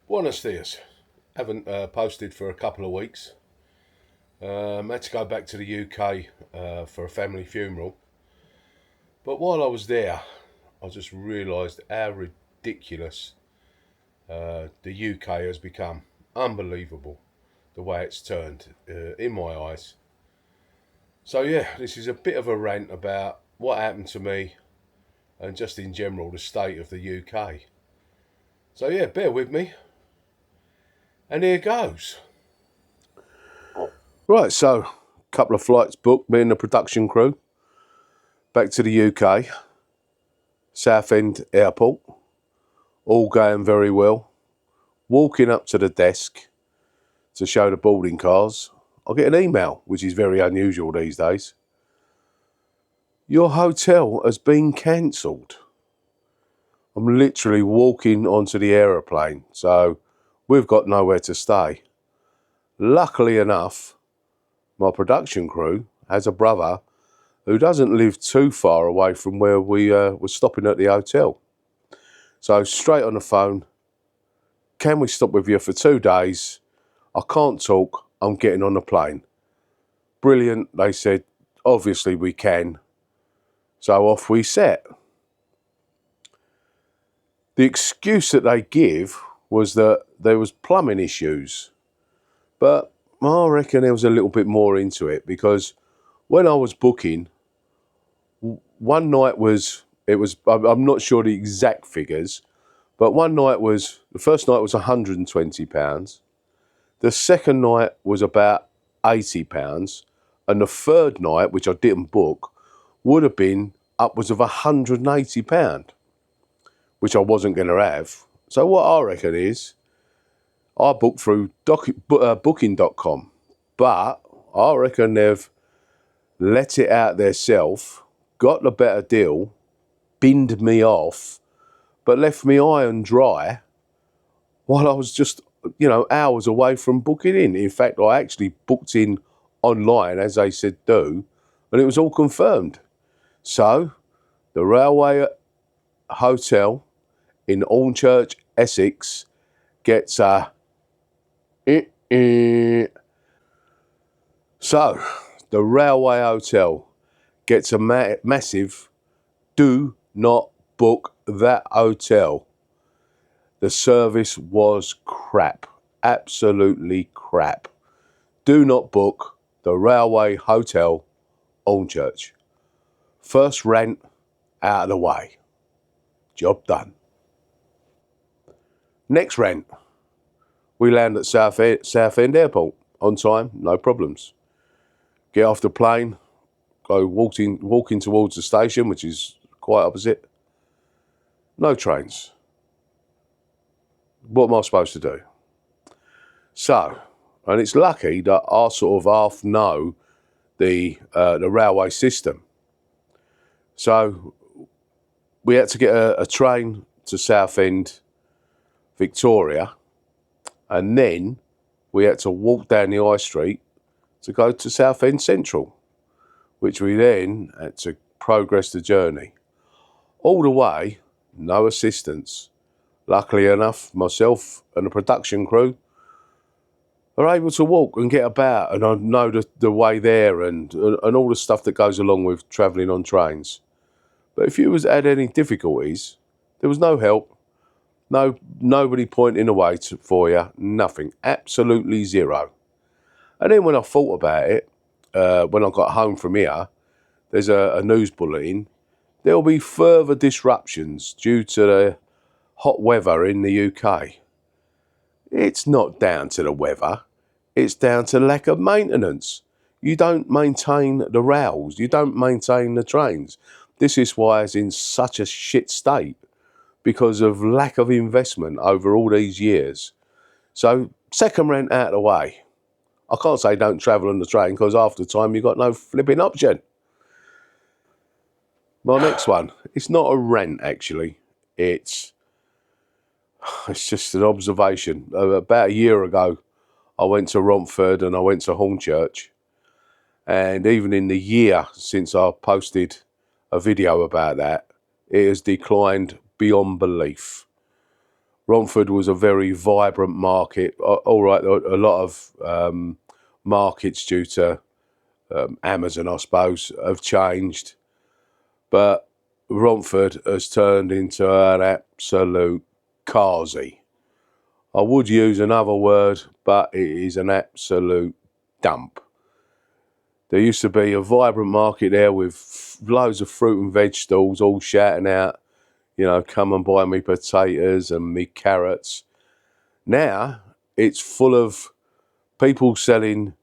Buenos dias. Haven't posted for a couple of weeks. Had to go back to the UK for a family funeral. But while I was there, I just realised how ridiculous the UK has become. Unbelievable the way it's turned in my eyes. So, yeah, this is a bit of a rant about what happened to me and just in general the state of the UK. So, yeah, bear with me. And here goes. Right, so a couple of flights booked, me and the production crew, back to the UK, Southend Airport, all going very well. Walking up to the desk to show the boarding cars, I get an email, which is very unusual these days. Your hotel has been cancelled. I'm literally walking onto the aeroplane, so we've got nowhere to stay. Luckily enough, my production crew has a brother who doesn't live too far away from where we were stopping at the hotel. So straight on the phone, can we stop with you for 2 days? I can't talk, I'm getting on the plane. Brilliant, they said, obviously we can. So off we set. The excuse that they give was that there was plumbing issues. But I reckon there was a little bit more into it, because when I was booking, one night I'm not sure the exact figures, but the first night was £120. The second night was about £80. And the third night, which I didn't book, would have been upwards of £180, which I wasn't going to have. So what I reckon is, I booked through booking.com, but I reckon they've let it out themselves, got the better deal, binned me off, but left me high and dry while I was just, hours away from booking in. In fact, I actually booked in online, as they said do, and it was all confirmed. So, the Railway Hotel in Hornchurch, Essex, gets a... So, the Railway Hotel gets a massive do not book that hotel. The service was crap. Absolutely crap. Do not book the Railway Hotel, Hornchurch. First rant out of the way. Job done. Next rant. We land at Southend Airport on time, no problems. Get off the plane, go walking towards the station, which is quite opposite. No trains. What am I supposed to do? So, and it's lucky that I sort of half know the railway system. So we had to get a train to Southend, Victoria, and then we had to walk down the high street to go to Southend Central, which we then had to progress the journey. All the way, no assistance. Luckily enough, myself and the production crew are able to walk and get about, and I know the way there and all the stuff that goes along with travelling on trains. But if you had any difficulties, there was no help, nobody pointing the way for you, nothing, absolutely zero. And then when I thought about it, when I got home from here, there's a news bulletin. There'll be further disruptions due to the hot weather in the UK. It's not down to the weather. It's down to lack of maintenance. You don't maintain the rails. You don't maintain the trains. This is why it's in such a shit state, because of lack of investment over all these years. So, second rant out of the way. I can't say don't travel on the train, because half the time you've got no flipping option. My next one, it's not a rant actually. It's just an observation. About a year ago, I went to Romford and I went to Hornchurch. And even in the year since I posted a video about that, it has declined beyond belief. Romford was a very vibrant market. All right, a lot of markets due to Amazon, I suppose, have changed. But Romford has turned into an absolute carsy. I would use another word, but it is an absolute dump. There used to be a vibrant market there with loads of fruit and veg stalls all shouting out, come and buy me potatoes and me carrots. Now it's full of people selling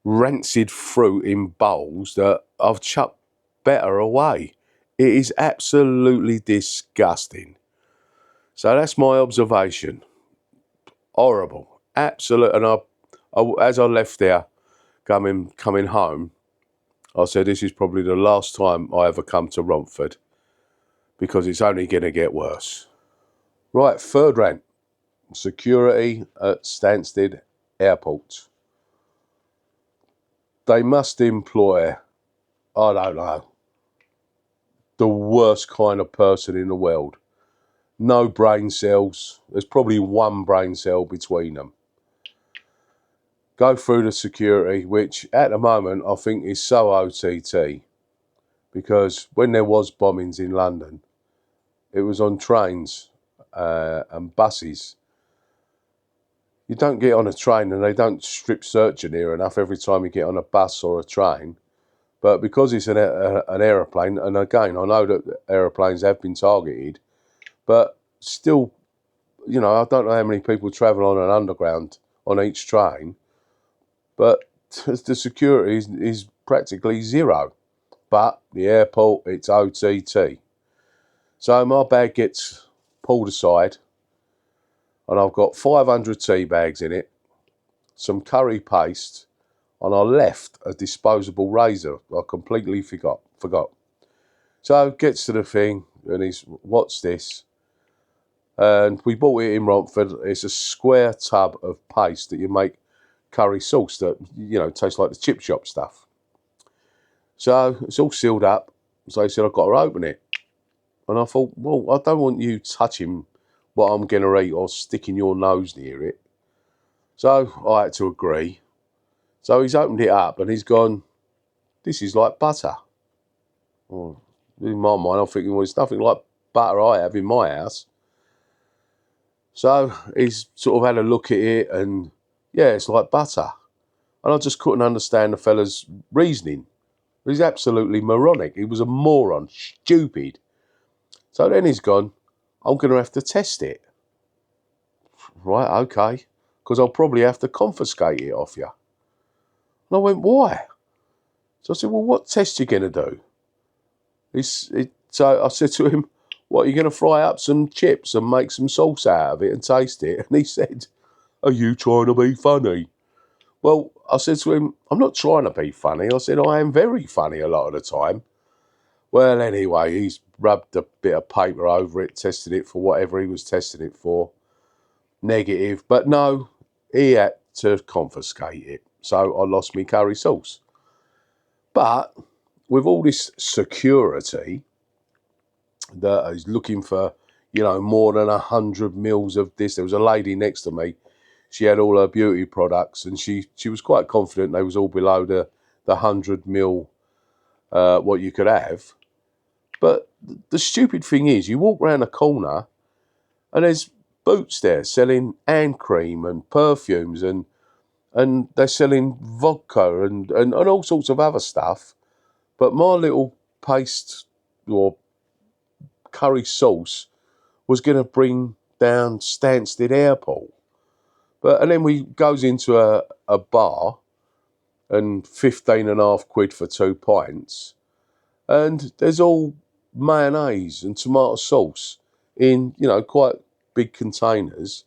rancid fruit in bowls that I've chucked better away. It is absolutely disgusting. So that's my observation. Horrible. Absolute. And as I left there, coming home, I said this is probably the last time I ever come to Romford because it's only going to get worse. Right, third rant. Security at Stansted Airport. They must employ, I don't know, the worst kind of person in the world. No brain cells. There's probably one brain cell between them. Go through the security, which at the moment I think is so OTT, because when there was bombings in London, it was on trains and buses. You don't get on a train and they don't strip search you near enough every time you get on a bus or a train. But because it's an aeroplane, and again, I know that aeroplanes have been targeted, but still, I don't know how many people travel on an underground on each train, but the security is practically zero. But the airport, it's OTT. So my bag gets pulled aside, and I've got 500 tea bags in it, some curry paste, and I left a disposable razor. I completely forgot. So gets to the thing, and he's, what's this? And we bought it in Romford. It's a square tub of paste that you make curry sauce that, tastes like the chip shop stuff. So it's all sealed up. So he said, I've got to open it. And I thought, well, I don't want you touching what I'm going to eat or sticking your nose near it. So I had to agree. So he's opened it up and he's gone, this is like butter. Well, in my mind, I'm thinking, well, it's nothing like butter I have in my house. So he's sort of had a look at it and, yeah, it's like butter. And I just couldn't understand the fella's reasoning. He's absolutely moronic. He was a moron, stupid. So then he's gone, I'm going to have to test it. Right, okay. Because I'll probably have to confiscate it off you. And I went, why? So I said, well, what test are you going to do? So I said to him, what, are you going to fry up some chips and make some sauce out of it and taste it? And he said, are you trying to be funny? Well, I said to him, I'm not trying to be funny. I said, I am very funny a lot of the time. Well, anyway, he's rubbed a bit of paper over it, tested it for whatever he was testing it for. Negative. But no, he had to confiscate it. So I lost me curry sauce. But with all this security that is looking for, more than 100 mils of this, there was a lady next to me. She had all her beauty products and she was quite confident they was all below the 100 mil what you could have. But the stupid thing is, you walk around a corner and there's Boots there selling hand cream and perfumes and they're selling vodka and all sorts of other stuff. But my little paste or curry sauce was going to bring down Stansted Airport. And then we goes into a bar and 15.5 quid for 2 pints. And there's all mayonnaise and tomato sauce in, quite big containers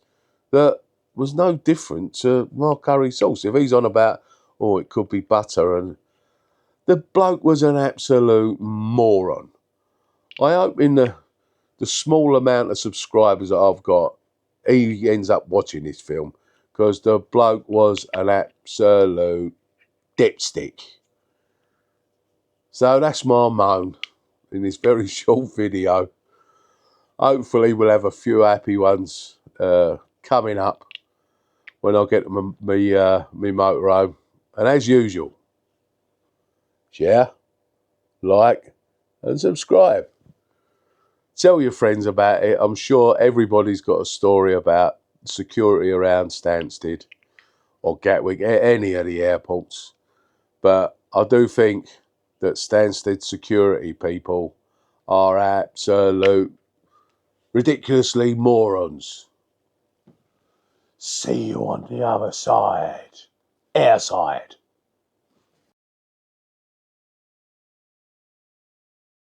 that was no different to my curry sauce. If he's on about, it could be butter, and the bloke was an absolute moron. I hope in the small amount of subscribers that I've got, he ends up watching this film, because the bloke was an absolute dipstick. So that's my moan in this very short video. hopefully we'll have a few happy ones coming up when I get to my motorhome. And as usual, share, like, and subscribe. Tell your friends about it. I'm sure everybody's got a story about security around Stansted or Gatwick, any of the airports. But I do think that Stansted security people are absolute ridiculously morons. See you on the other side. Airside.